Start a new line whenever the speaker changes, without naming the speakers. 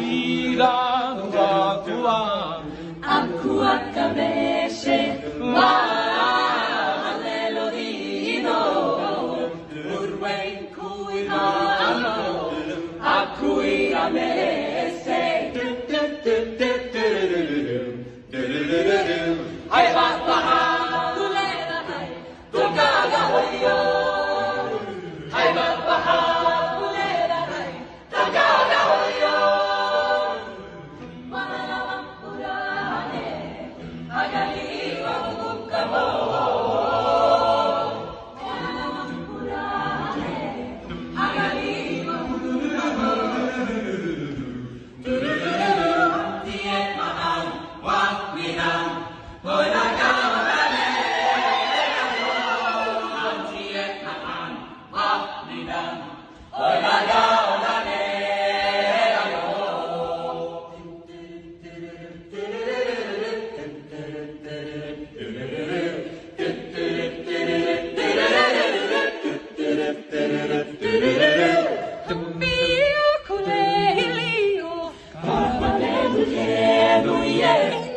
이라는 가구와
Acqua cabesce, ma melodino, urwe cui mano, a cui a messe. Hai papà, tu leva, tu caga io. Hai papà, tu leva, tu caga io. Mio coelho, papà, yeah.